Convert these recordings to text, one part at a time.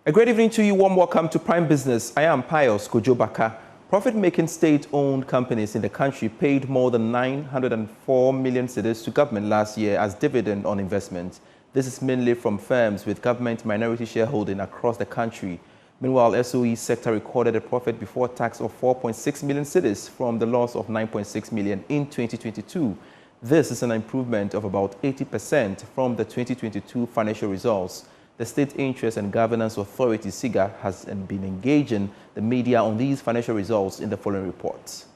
A great evening to you. Warm welcome to Prime Business. I am Pius Kojobaka. Profit-making state-owned companies in the country paid more than 904 million cedis to government last year as dividend on investment. This is mainly from firms with government minority shareholding across the country. Meanwhile, SOE sector recorded a profit before tax of 4.6 million cedis from the loss of 9.6 million in 2022. This is an improvement of about 80% from the 2022 financial results. The State Interest and Governance Authority, SIGA, has been engaging the media on these financial results in the following reports.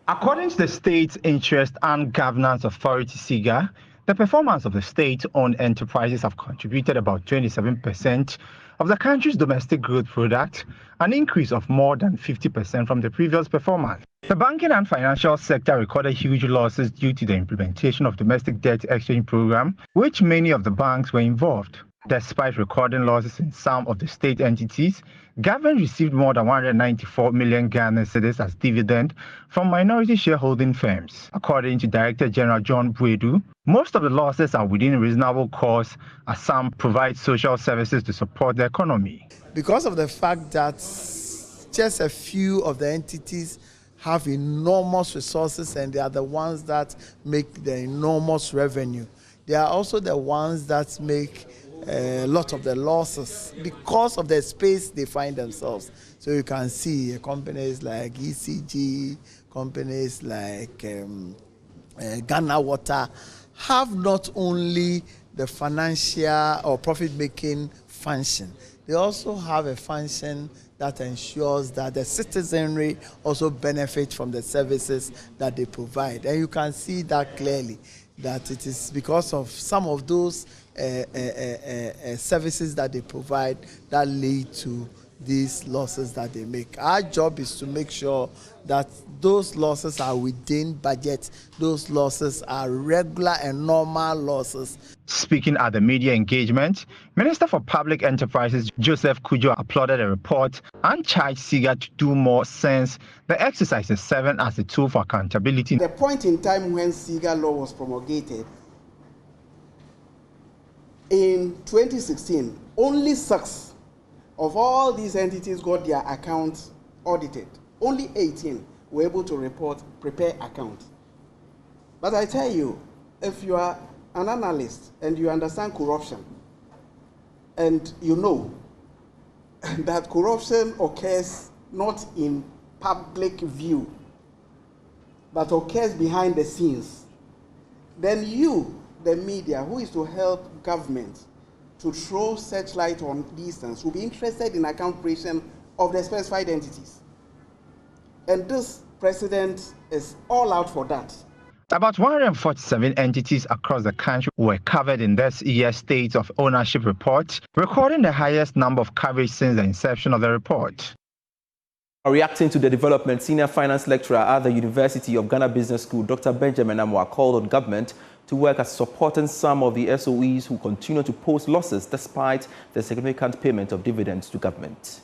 According to the State Interest and Governance Authority, SIGA, the performance of the state-owned enterprises have contributed about 27% of the country's domestic growth product, an increase of more than 50% from the previous performance. The banking and financial sector recorded huge losses due to the implementation of domestic debt exchange program, which many of the banks were involved. Despite recording losses in some of the state entities, government received more than 194 million Ghana cedis as dividend from minority shareholding firms. According to Director General John Buedu, most of the losses are within reasonable course as some provide social services to support the economy. Because of the fact that just a few of the entities have enormous resources and they are the ones that make the enormous revenue, they are also the ones that make a lot of the losses because of the space they find themselves. So you can see companies like ECG, companies like Ghana Water have not only the financial or profit-making function, they also have a function that ensures that the citizenry also benefit from the services that they provide. And you can see that clearly, that it is because of some of those services that they provide that lead to these losses that they make. Our job is to make sure that those losses are within budget, those losses are regular and normal losses. Speaking at the media engagement, Minister for Public Enterprises Joseph Kujo applauded the report and charged SIGA to do more since the exercise is serving as a tool for accountability. The point in time when SIGA law was promulgated, in 2016, only 6 of all these entities got their accounts audited. Only 18 were able to prepare accounts. But I tell you, if you are an analyst and you understand corruption, and you know that corruption occurs not in public view, but occurs behind the scenes, then you, the media, who is to help government to throw such light on these things, will be interested in account creation of the specified entities. And this president is all out for that. About 147 entities across the country were covered in this year's State of Ownership report, recording the highest number of coverage since the inception of the report. Reacting to the development, senior finance lecturer at the University of Ghana Business School, Dr. Benjamin Amwa, called on government to work at supporting some of the SOEs who continue to post losses despite the significant payment of dividends to government.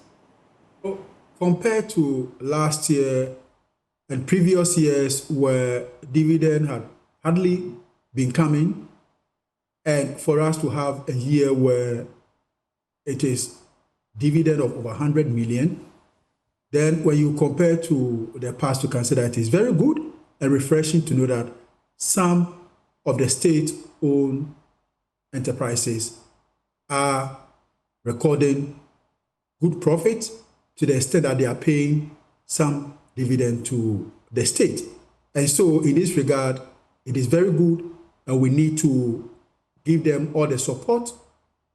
Compared to last year and previous years where dividend had hardly been coming, and for us to have a year where it is dividend of over 100 million, then when you compare to the past, you consider it is very good and refreshing to know that some of the state-owned enterprises are recording good profit to the extent that they are paying some dividend to the state. And so in this regard, it is very good, and we need to give them all the support,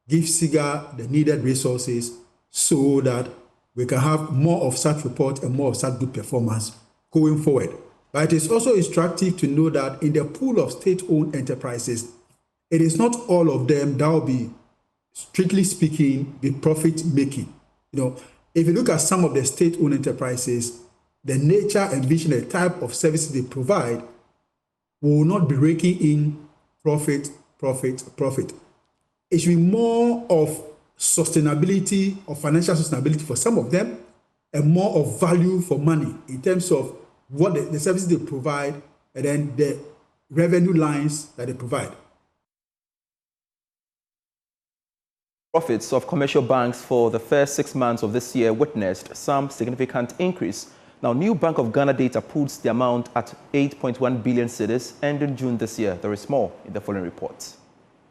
give SIGA the needed resources so that we can have more of such report and more of such good performance going forward. But it is also instructive to know that in the pool of state-owned enterprises, it is not all of them that will be, strictly speaking, be profit-making. If you look at some of the state-owned enterprises, the nature and vision, the type of services they provide will not be raking in profit. It should be more of sustainability or financial sustainability for some of them, and more of value for money in terms of what the services they provide and then the revenue lines that they provide. Profits of commercial banks for the first 6 months of this year witnessed some significant increase. Now, new Bank of Ghana data puts the amount at 8.1 billion cedis ending June this year. There is more in the following report.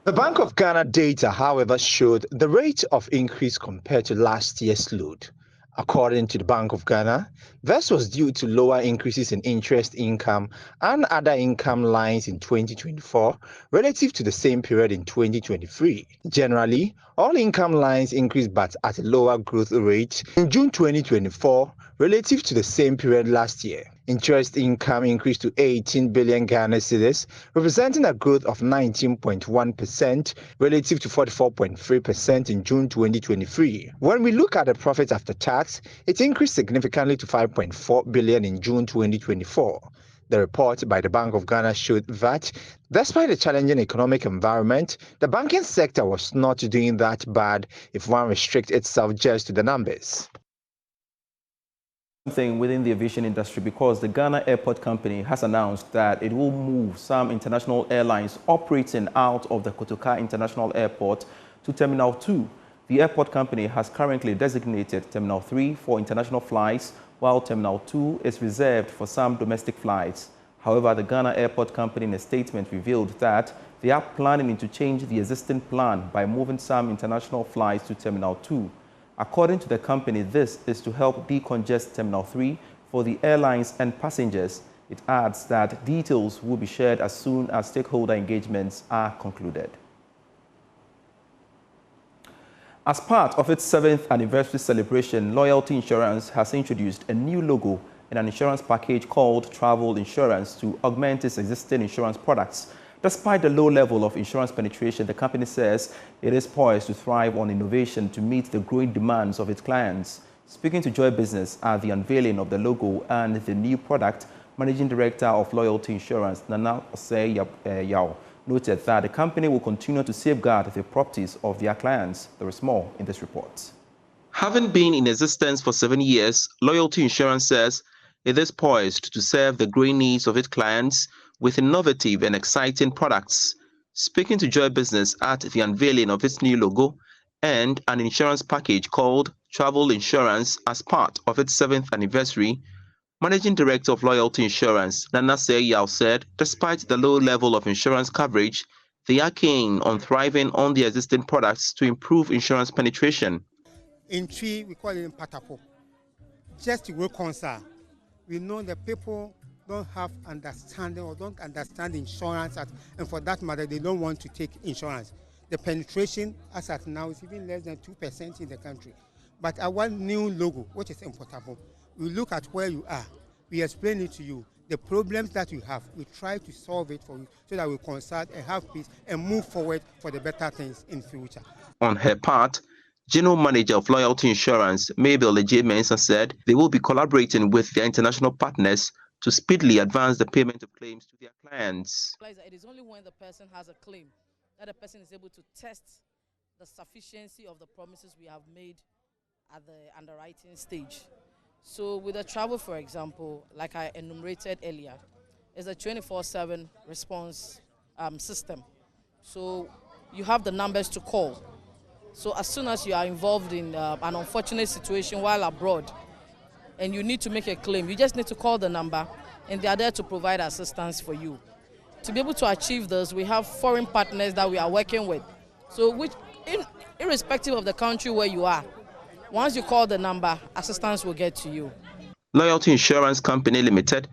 The Bank of Ghana data, however, showed the rate of increase compared to last year slowed. According to the Bank of Ghana, this was due to lower increases in interest income and other income lines in 2024 relative to the same period in 2023. Generally, all income lines increased but at a lower growth rate in June 2024 relative to the same period last year. Interest income increased to 18 billion Ghana cedis, representing a growth of 19.1% relative to 44.3% in June 2023. When we look at the profit after tax, it increased significantly to 5.4 billion in June 2024. The report by the Bank of Ghana showed that, despite the challenging economic environment, the banking sector was not doing that bad if one restricts itself just to the numbers. Something within the aviation industry, because the Ghana Airport Company has announced that it will move some international airlines operating out of the Kotoka International Airport to Terminal 2. The airport company has currently designated Terminal 3 for international flights, while Terminal 2 is reserved for some domestic flights. However, the Ghana Airport Company in a statement revealed that they are planning to change the existing plan by moving some international flights to Terminal 2. According to the company, this is to help decongest Terminal 3 for the airlines and passengers. It adds that details will be shared as soon as stakeholder engagements are concluded. As part of its 7th anniversary celebration, Loyalty Insurance has introduced a new logo and an insurance package called Travel Insurance to augment its existing insurance products. Despite the low level of insurance penetration, the company says it is poised to thrive on innovation to meet the growing demands of its clients. Speaking to Joy Business at the unveiling of the logo and the new product, Managing Director of Loyalty Insurance, Nana Osei noted that the company will continue to safeguard the properties of their clients. There is more in this report. Having been in existence for 7 years, Loyalty Insurance says it is poised to serve the growing needs of its clients with innovative and exciting products. Speaking to Joy Business at the unveiling of its new logo and an insurance package called Travel Insurance as part of its 7th anniversary, Managing Director of Loyalty Insurance, Nana Osei said despite the low level of insurance coverage, they are keen on thriving on the existing products to improve insurance penetration. In Tree, we call it Patapo. Just to reconcile, we know that people don't have understanding or don't understand insurance, and for that matter, they don't want to take insurance. The penetration as at now is even less than 2% in the country. But our new logo, which is importable, we look at where you are, we explain it to you, the problems that you have, we try to solve it for you so that we consult and have peace and move forward for the better things in future. On her part, General Manager of Loyalty Insurance, Mabel Leje-Mensah, said they will be collaborating with their international partners to speedily advance the payment of claims to their clients. It is only when the person has a claim that the person is able to test the sufficiency of the promises we have made at the underwriting stage. So with the travel, for example, like I enumerated earlier, is a 24/7 response system. So you have the numbers to call. So as soon as you are involved in an unfortunate situation while abroad and you need to make a claim, you just need to call the number and they are there to provide assistance for you. To be able to achieve this, we have foreign partners that we are working with. So irrespective of the country where you are, once you call the number, assistance will get to you. Loyalty Insurance Company Limited,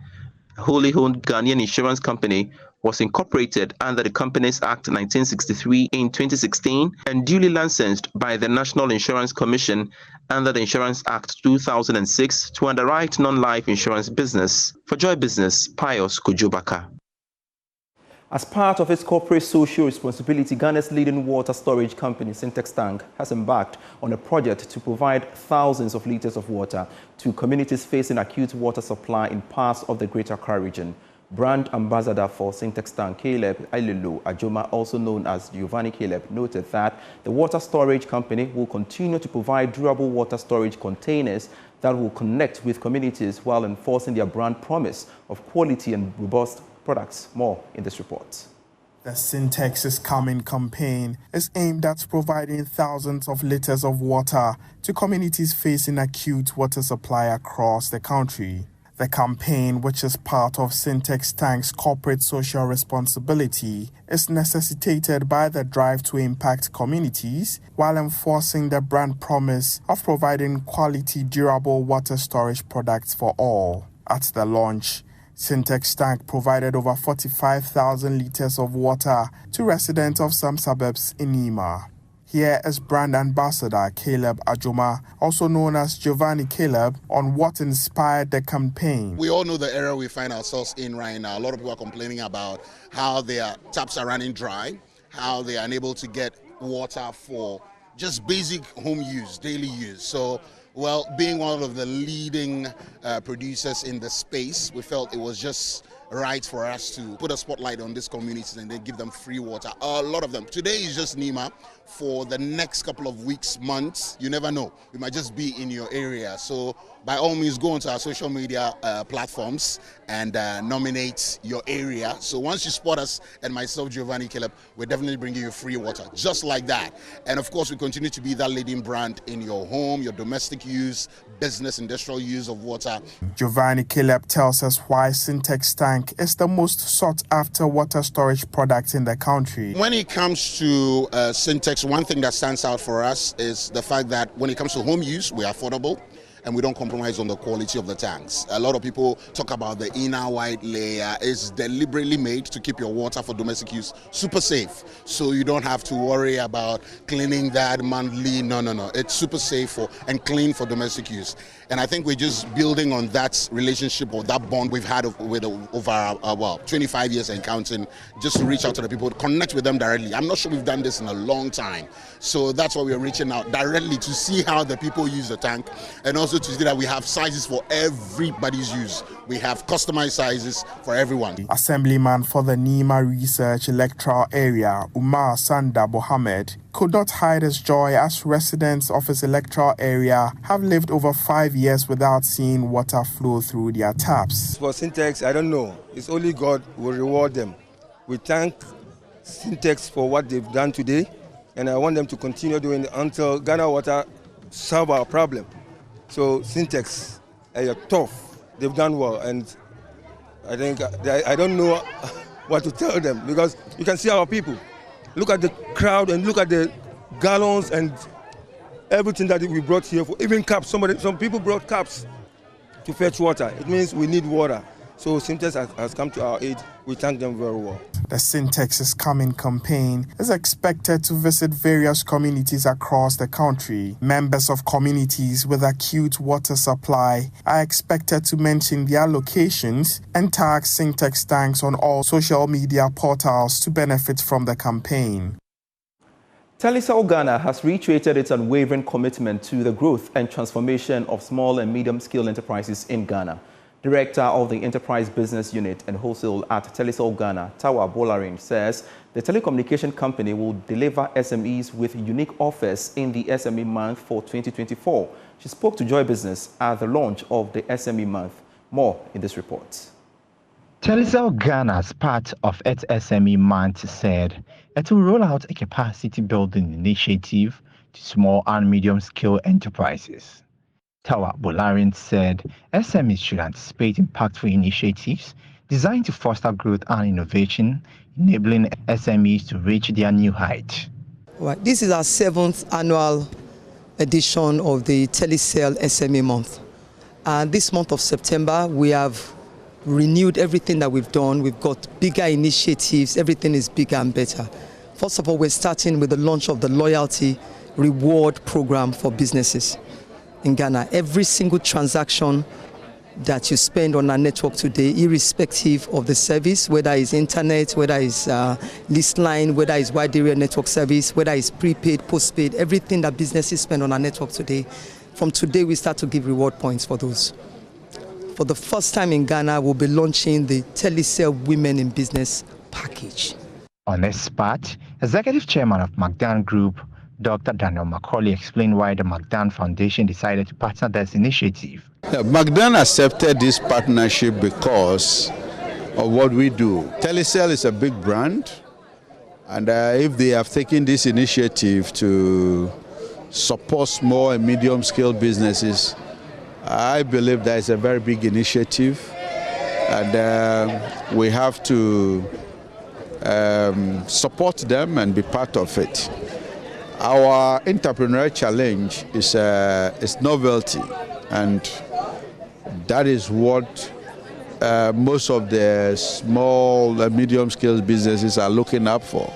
a wholly owned Ghanaian insurance company, was incorporated under the Companies Act 1963 in 2016 and duly licensed by the National Insurance Commission under the Insurance Act 2006 to underwrite non-life insurance business. For Joy Business, Pius Kujubaka. As part of its corporate social responsibility, Ghana's leading water storage company, Syntex Tank, has embarked on a project to provide thousands of liters of water to communities facing acute water supply in parts of the Greater Accra region. Brand ambassador for Syntex Tank, Caleb Ailelo Ajoma, also known as Giovanni Caleb, noted that the water storage company will continue to provide durable water storage containers that will connect with communities while enforcing their brand promise of quality and robust products. More in this report. The Syntex is Coming campaign is aimed at providing thousands of liters of water to communities facing acute water supply across the country. The campaign, which is part of Syntex Tank's corporate social responsibility, is necessitated by the drive to impact communities while enforcing the brand promise of providing quality, durable water storage products for all. At the launch, Syntex Tank provided over 45,000 liters of water to residents of some suburbs in Nima. Here is brand ambassador Caleb Ajoma, also known as Giovanni Caleb, on what inspired the campaign. We all know the era we find ourselves in right now. A lot of people are complaining about how their taps are running dry, how they are unable to get water for just basic home use, daily use. So, well, being one of the leading producers in the space, we felt it was just right for us to put a spotlight on these communities and then give them free water. A lot of them. Today is just Nima. For the next couple of weeks, months, you never know. We might just be in your area. So by all means, go onto our social media platforms and nominate your area. So once you spot us and myself, Giovanni Caleb, we're definitely bringing you free water, just like that. And of course, we continue to be that leading brand in your home, your domestic use, business, industrial use of water. Giovanni Caleb tells us why Syntex Tank is the most sought after water storage product in the country. When it comes to Syntex, one thing that stands out for us is the fact that when it comes to home use, we're affordable and we don't compromise on the quality of the tanks. A lot of people talk about the inner white layer. It's deliberately made to keep your water for domestic use super safe. So you don't have to worry about cleaning that monthly. No. It's super safe and clean for domestic use. And I think we're just building on that relationship or that bond we've had with over 25 years and counting, just to reach out to the people, connect with them directly. I'm not sure we've done this in a long time. So that's why we're reaching out directly to see how the people use the tank, and also to see that we have sizes for everybody's use. We have customized sizes for everyone. Assemblyman for the Nima Research Electoral Area, Umar Sanda Mohammed, could not hide his joy as residents of his electoral area have lived over 5 years without seeing water flow through their taps. For Syntex, I don't know. It's only God will reward them. We thank Syntex for what they've done today, and I want them to continue doing it until Ghana Water solve our problem. So Syntex, you're tough. They've done well, and I think I don't know what to tell them, because you can see our people. Look at the crowd and look at the gallons and everything that we brought here for, even cups. Some people brought cups to fetch water. It means we need water. So Syntex has come to our aid. We thank them very well. The Syntex is Coming campaign is expected to visit various communities across the country. Members of communities with acute water supply are expected to mention their locations and tag Syntex tanks on all social media portals to benefit from the campaign. Telecel Ghana has reiterated its unwavering commitment to the growth and transformation of small and medium-scale enterprises in Ghana. Director of the Enterprise Business Unit and Wholesale at Telecel Ghana, Tawa Bolarin, says the telecommunication company will deliver SMEs with unique offers in the SME month for 2024. She spoke to Joy Business at the launch of the SME month. More in this report. Telecel Ghana, as part of its SME month, said it will roll out a capacity building initiative to small and medium-scale enterprises. Tawa Bolarin said SMEs should anticipate impactful initiatives designed to foster growth and innovation, enabling SMEs to reach their new height. Right. This is our 7th annual edition of the Telecel SME Month. This month of September, we have renewed everything that we've done. We've got bigger initiatives. Everything is bigger and better. First of all, we're starting with the launch of the loyalty reward program for businesses in Ghana. Every single transaction that you spend on our network today, irrespective of the service, whether it's internet, whether it's list line, whether it's wide area network service, whether it's prepaid, postpaid, everything that businesses spend on our network today, from today we start to give reward points for those. For the first time in Ghana, we'll be launching the Telecel Women in Business package. On this part, Executive Chairman of McDan Group, Dr. Daniel Macaulay, explained why the McDan Foundation decided to partner this initiative. McDan accepted this partnership because of what we do. Telecel is a big brand. And if they have taken this initiative to support small and medium-scale businesses, I believe that is a very big initiative, and we have to support them and be part of it. Our entrepreneurial challenge is novelty, and that is what most of the small and medium-scale businesses are looking up for.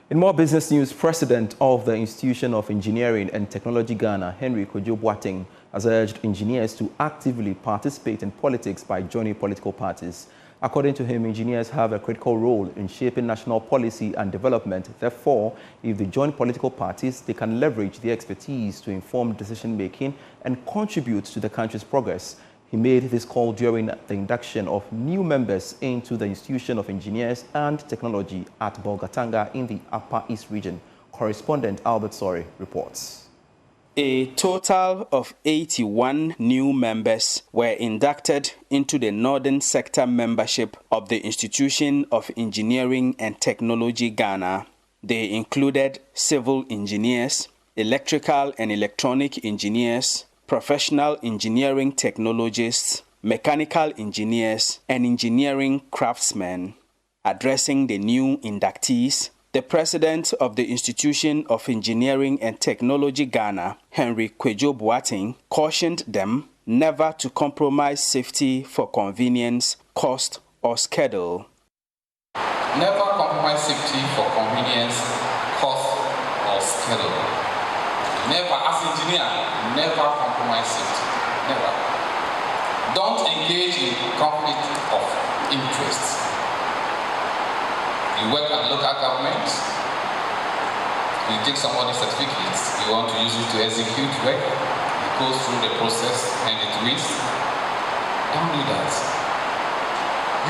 In more business news, President of the Institution of Engineering and Technology Ghana, Henry Kojo Boateng, has urged engineers to actively participate in politics by joining political parties. According to him, engineers have a critical role in shaping national policy and development. Therefore, if they join political parties, they can leverage their expertise to inform decision-making and contribute to the country's progress. He made this call during the induction of new members into the Institution of Engineers and Technology at Bolgatanga in the Upper East region. Correspondent Albert Sori reports. A total of 81 new members were inducted into the Northern Sector membership of the Institution of Engineering and Technology Ghana. They included civil engineers, electrical and electronic engineers, professional engineering technologists, mechanical engineers, and engineering craftsmen. Addressing the new inductees, the president of the Institution of Engineering and Technology Ghana, Henry Kojo Boateng, cautioned them never to compromise safety for convenience, cost, or schedule. Never compromise safety for convenience, cost, or schedule. Never, as engineer, never compromise safety. Never. Don't engage in conflict of interest. You work at local government, you take somebody's certificates, you want to use it to execute work, it goes through the process and it wins. Don't do that.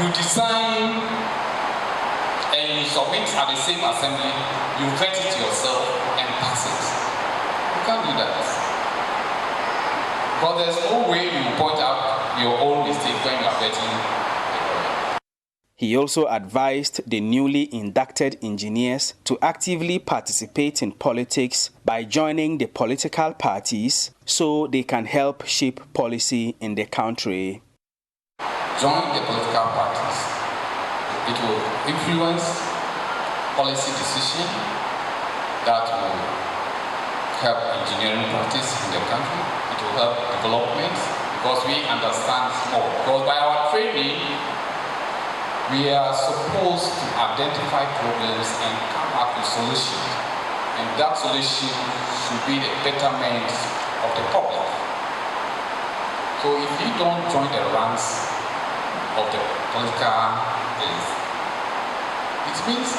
You design and you submit at the same assembly, you vet it yourself and pass it. You can't do that. But there's no way you point out your own mistake when you are vetting. He also advised the newly inducted engineers to actively participate in politics by joining the political parties so they can help shape policy in the country. Join the political parties. It will influence policy decision that will help engineering practice in the country. It will help development because we understand more. Because by our training, we are supposed to identify problems and come up with solutions. And that solution should be the betterment of the public. So if you don't join the ranks of the political things, it means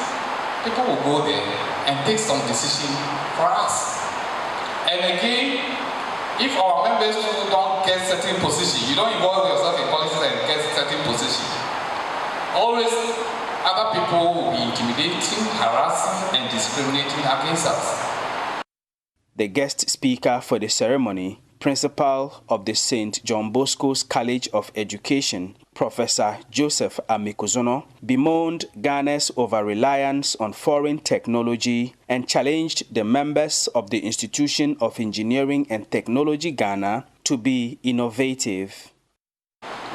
people will go there and take some decision for us. And again, if our members don't get certain position, you don't involve yourself in politics and get certain position, always other people will be intimidating, harassing, and discriminating against us. The guest speaker for the ceremony, Principal of the St. John Bosco's College of Education, Professor Joseph Amikuzono, bemoaned Ghana's over-reliance on foreign technology and challenged the members of the Institution of Engineering and Technology Ghana to be innovative.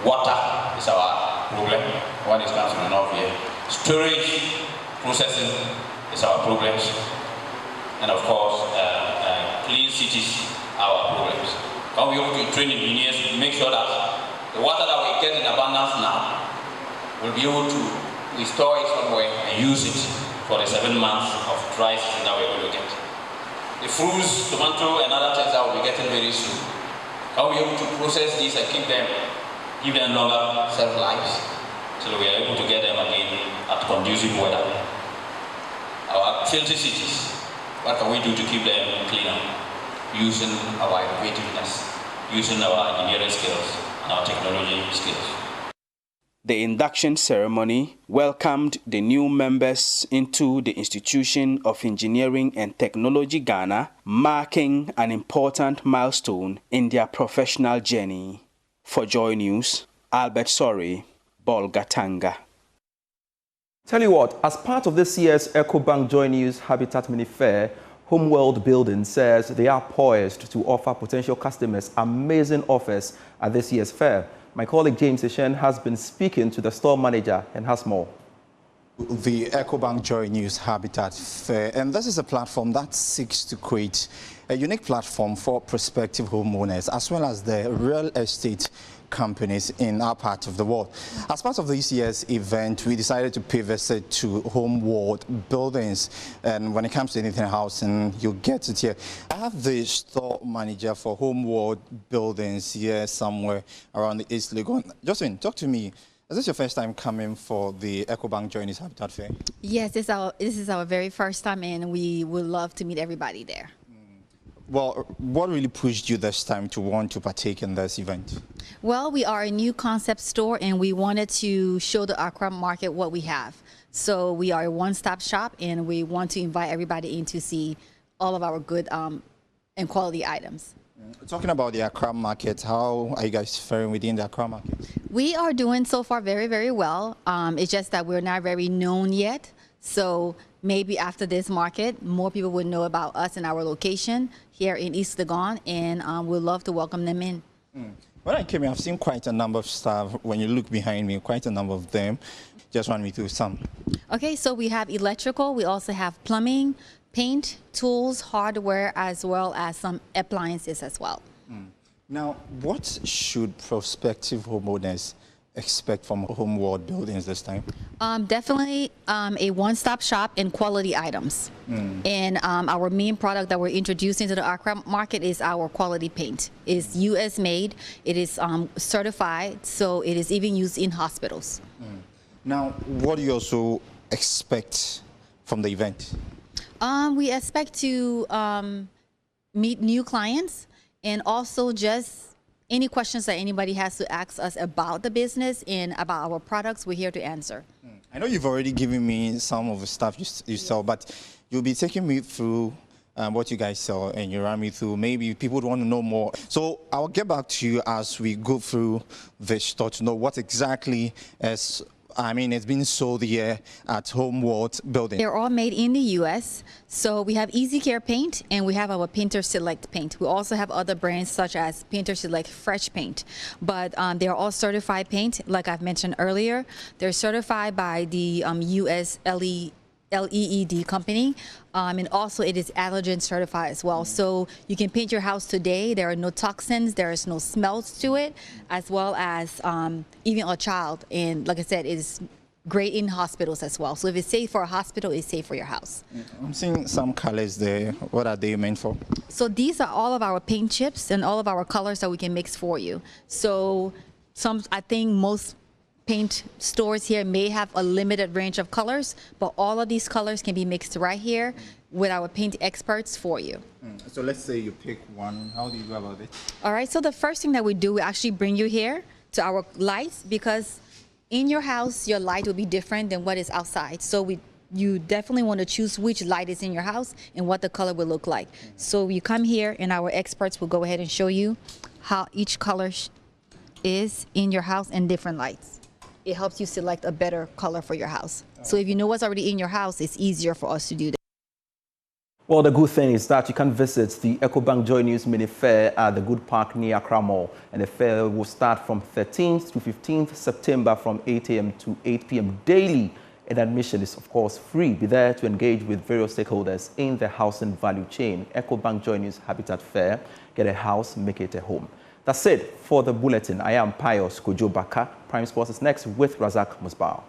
Water is our problem when it comes to the north here. Storage, processing is our problems. And of course, clean cities are our problems. Can we also train engineers to make sure that the water that we get in abundance now will be able to restore it somewhere and use it for the 7 months of dry season that we're going to get. The fruits, tomato, and other things that we'll be getting very soon. Can we be able to process these and keep them, give them longer self-lives, so that we are able to get them again at conducive weather. Our filthy cities, what can we do to keep them cleaner? Using our innovativeness, using our engineering skills and our technology skills. The induction ceremony welcomed the new members into the Institution of Engineering and Technology Ghana, marking an important milestone in their professional journey. For Joy News, Albert Sorry, Bolgatanga. Tell you what, as part of this year's EcoBank Joy News Habitat Mini Fair, Homeworld Building says they are poised to offer potential customers amazing offers at this year's fair. My colleague James Eshen has been speaking to the store manager and has more. The EcoBank Joy News Habitat Fair, and this is a platform that seeks to create a unique platform for prospective homeowners as well as the real estate companies in our part of the world. As part of this year's event, we decided to pay visit to Homeworld Buildings, and when it comes to anything housing, you'll get it here. I have the store manager for Homeworld Buildings here somewhere around the East Legon. Jocelyn, talk to me. Is this your first time coming for the EcoBank Joy News Habitat Fair? Yes, this is our very first time, and we would love to meet everybody there. Well, what really pushed you this time to want to partake in this event? Well, we are a new concept store, and we wanted to show the Accra market what we have. So we are a one-stop shop, and we want to invite everybody in to see all of our good and quality items. Talking about the Accra market, how are you guys faring within the Accra market? We are doing so far very, very well. It's just that we're not very known yet. So maybe after this market, more people would know about us and our location here in East Legon, and we'd love to welcome them in. When I came here, I've seen quite a number of staff. When you look behind me, quite a number of them. Just run me through some. Okay, so we have electrical. We also have plumbing, paint, tools, hardware, as well as some appliances as well. Now, what should prospective homeowners expect from Homeworld Buildings this time? Definitely a one-stop shop and quality items. And our main product that we're introducing to the Accra market is our quality paint. It's U.S. made. It is certified, so it is even used in hospitals. Now, what do you also expect from the event? We expect to meet new clients, and also just any questions that anybody has to ask us about the business and about our products, we're here to answer. I know you've already given me some of the stuff you sell, but you'll be taking me through what you guys sell, and you run me through. Maybe people would want to know more. So I'll get back to you as we go through the store to know what exactly is it's been sold here at Homeworld Building. They're all made in the U.S. So we have Easy Care Paint, and we have our Painter Select Paint. We also have other brands such as Painter Select Fresh Paint. But they're all certified paint, like I've mentioned earlier. They're certified by the U.S. LEED company, and also it is allergen certified as well. So you can paint your house today. There are no toxins, there is no smells to it, as well as even a child. And like I said, it is great in hospitals as well. So if it's safe for a hospital, it's safe for your house. I'm seeing some colors there. What are they meant for? So these are all of our paint chips and all of our colors that we can mix for you. So I think most paint stores here may have a limited range of colors, but all of these colors can be mixed right here with our paint experts for you. So let's say you pick one. How do you go about it? All right, so the first thing that we do, we actually bring you here to our lights, because in your house, your light will be different than what is outside. So you definitely want to choose which light is in your house and what the color will look like. So you come here and our experts will go ahead and show you how each color is in your house and different lights. It helps you select a better color for your house. So if you know what's already in your house, it's easier for us to do that. Well, the good thing is that you can visit the EcoBank Joy News Mini Fair at the Good Park near Accra Mall. And the fair will start from 13th to 15th September from 8 a.m. to 8 p.m. daily. And admission is, of course, free. Be there to engage with various stakeholders in the housing value chain. EcoBank Joy News Habitat Fair. Get a house, make it a home. That's it for the bulletin. I am Pius Kojo Baka. Prime Sports is next with Razak Musbao.